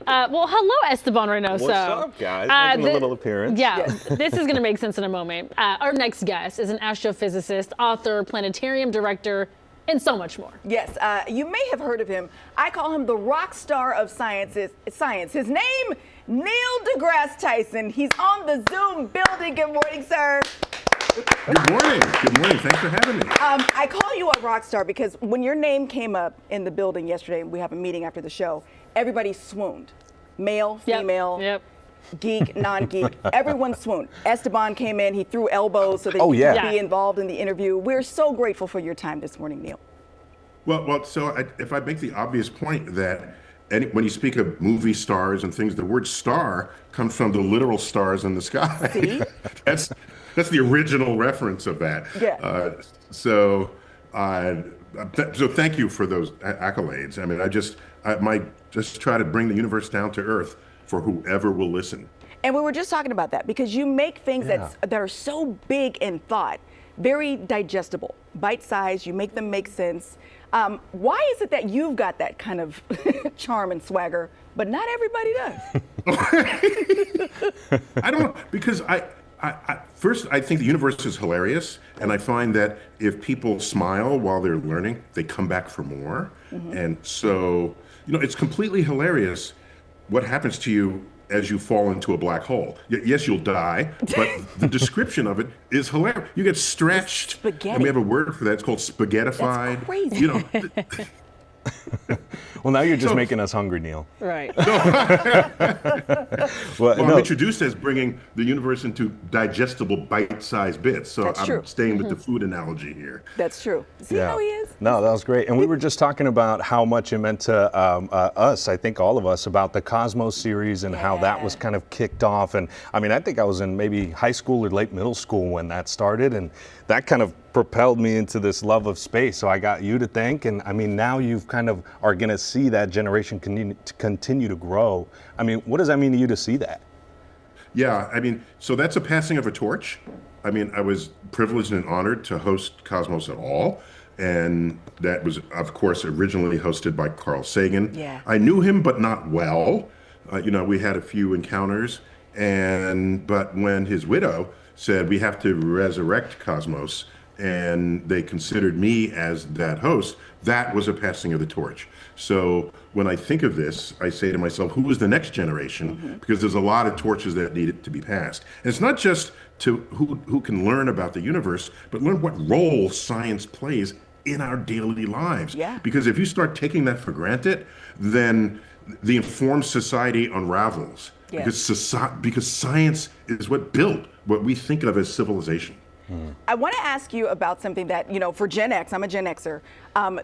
Well, hello, Esteban Reynoso. What's up, guys? Making a little appearance. Yeah, this is going to make sense in a moment. Our next guest is an astrophysicist, author, planetarium director, and so much more. Yes, you may have heard of him. I call him the rock star of science. His name, Neil deGrasse Tyson. He's on the Zoom building. Good morning, sir. Good morning. Good morning. Thanks for having me. I call you a rock star because when your name came up in the building yesterday, we have a meeting after the show, everybody swooned. Male, female, geek, non-geek, everyone swooned. Esteban came in, he threw elbows so that he could be involved in the interview. We're so grateful for your time this morning, Neil. If I make the obvious point that when you speak of movie stars and things, the word star comes from the literal stars in the sky. See? That's the original reference of that. Yeah. So thank you for those accolades. I mean, I might just try to bring the universe down to earth for whoever will listen. And we were just talking about that because you make things that are so big in thought, very digestible, bite-sized, you make them make sense. Why is it that you've got that kind of charm and swagger, but not everybody does? I don't know, because first, I think the universe is hilarious, and I find that if people smile while they're learning, they come back for more. Mm-hmm. And so, it's completely hilarious what happens to you as you fall into a black hole. Yes, you'll die, but the description of it is hilarious. You get stretched, and we have a word for that. It's called spaghettified. That's crazy. Well, now you're just making us hungry, Neil. Right. I'm introduced as bringing the universe into digestible, bite-sized bits. So I'm staying with the food analogy here. That's true. See how he is? No, that was great. And we were just talking about how much it meant to us, I think all of us, about the Cosmos series and how that was kind of kicked off. And I mean, I think I was in maybe high school or late middle school when that started. And that kind of propelled me into this love of space. So I got you to thank. And I mean, now you've kind of are going to see that generation continue to grow. I mean, what does that mean to you to see that? Yeah, I mean, so that's a passing of a torch. I mean, I was privileged and honored to host Cosmos at all. And that was, of course, originally hosted by Carl Sagan. Yeah. I knew him, but not well. We had a few encounters. But when his widow said, we have to resurrect Cosmos, and they considered me as that host, that was a passing of the torch. So when I think of this, I say to myself, who is the next generation? Mm-hmm. Because there's a lot of torches that needed to be passed. And it's not just to who can learn about the universe, but learn what role science plays in our daily lives. Yeah. Because if you start taking that for granted, then the informed society unravels. Yeah. Because science is what built what we think of as civilization. I want to ask you about something that, for Gen X, I'm a Gen Xer,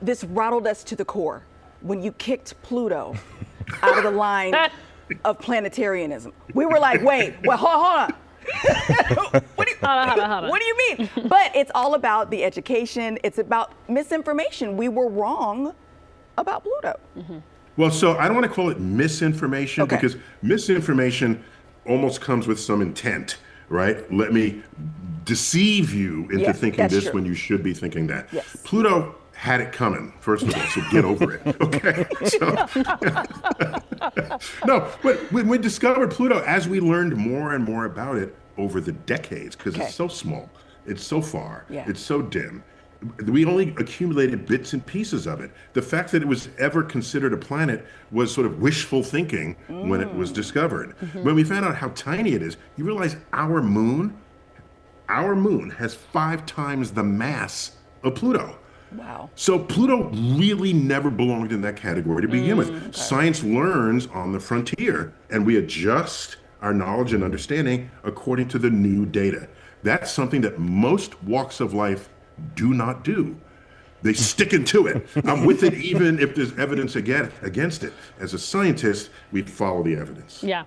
this rattled us to the core when you kicked Pluto out of the line of planetarianism. We were like, wait, well, hold on. What do you mean? But it's all about the education. It's about misinformation. We were wrong about Pluto. Mm-hmm. Well, so I don't want to call it misinformation because misinformation almost comes with some intent, right? Let me deceive you into thinking this when you should be thinking that. Yes. Pluto had it coming, first of all, so get over it, okay? No, but when we discovered Pluto, as we learned more and more about it over the decades, because it's so small, it's so far, it's so dim, we only accumulated bits and pieces of it. The fact that it was ever considered a planet was sort of wishful thinking when it was discovered. Mm-hmm. When we found out how tiny it is, you realize our moon has 5 times the mass of Pluto. Wow. So Pluto really never belonged in that category to begin with. Okay. Science learns on the frontier, and we adjust our knowledge and understanding according to the new data. That's something that most walks of life do not do. They stick into it. I'm with it even if there's evidence against it. As a scientist, we follow the evidence. Yeah.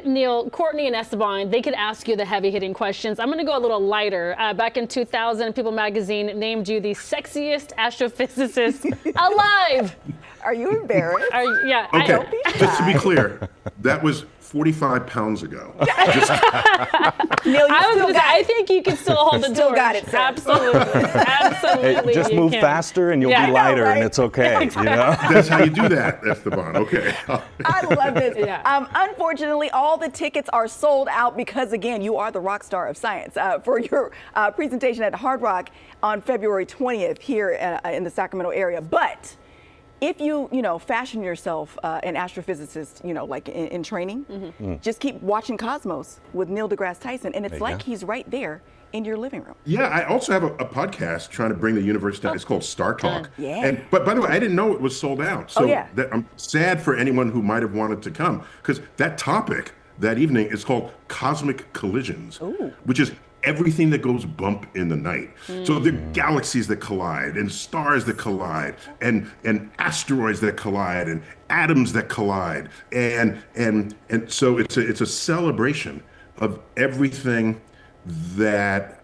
Neil, Courtney and Esteban, they could ask you the heavy-hitting questions. I'm going to go a little lighter. Back in 2000, People magazine named you the sexiest astrophysicist alive. Are you embarrassed? Yeah. Okay, just to be clear, that was 45 pounds ago. Neil, you I was still gonna say, got I it. think you can still hold the Still torch. got it, sir. Absolutely. Absolutely. Hey, just you move can. faster and you'll Yeah. be I know, lighter, right? and it's okay. You know? That's how you do that, Esteban. Okay. I love this. Yeah. Unfortunately, all the tickets are sold out because, again, you are the rock star of science for your presentation at Hard Rock on February 20th here in the Sacramento area. But if you fashion yourself an astrophysicist, like in training, just keep watching Cosmos with Neil deGrasse Tyson, and it's like he's right there in your living room. Yeah, I also have a podcast trying to bring the universe down. It's called Star Talk. Yeah. But by the way, I didn't know it was sold out. So I'm sad for anyone who might have wanted to come, because that topic that evening is called Cosmic Collisions, which is everything that goes bump in the night. So the galaxies that collide, and stars that collide, and asteroids that collide, and atoms that collide, and so it's a celebration of everything that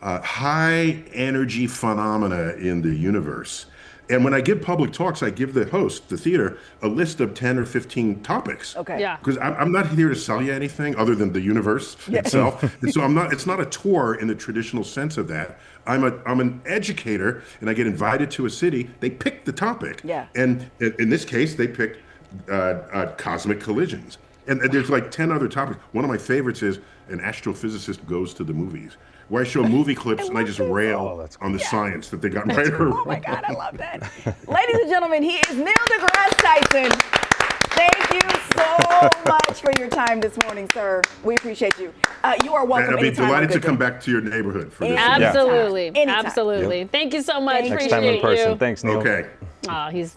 high energy phenomena in the universe. And when I give public talks, I give the host, the theater, a list of 10 or 15 topics. Okay. Yeah. Because I'm not here to sell you anything other than the universe itself. And so it's not a tour in the traditional sense of that. I'm an educator, and I get invited to a city. They pick the topic. Yeah. And in this case, they picked cosmic collisions. And there's like 10 other topics. One of my favorites is an astrophysicist goes to the movies, where I show movie clips and I just rail on the science that they got right or wrong. Oh my God, I love that. Ladies and gentlemen, he is Neil deGrasse Tyson. Thank you so much for your time this morning, sir. We appreciate you. You are welcome. And I'll be anytime, delighted to good come day. back to your neighborhood for this. Absolutely. Anytime. Absolutely. Thank you so much. Thank you. Next Appreciate time in person. you. Thanks, Neil. Okay. He's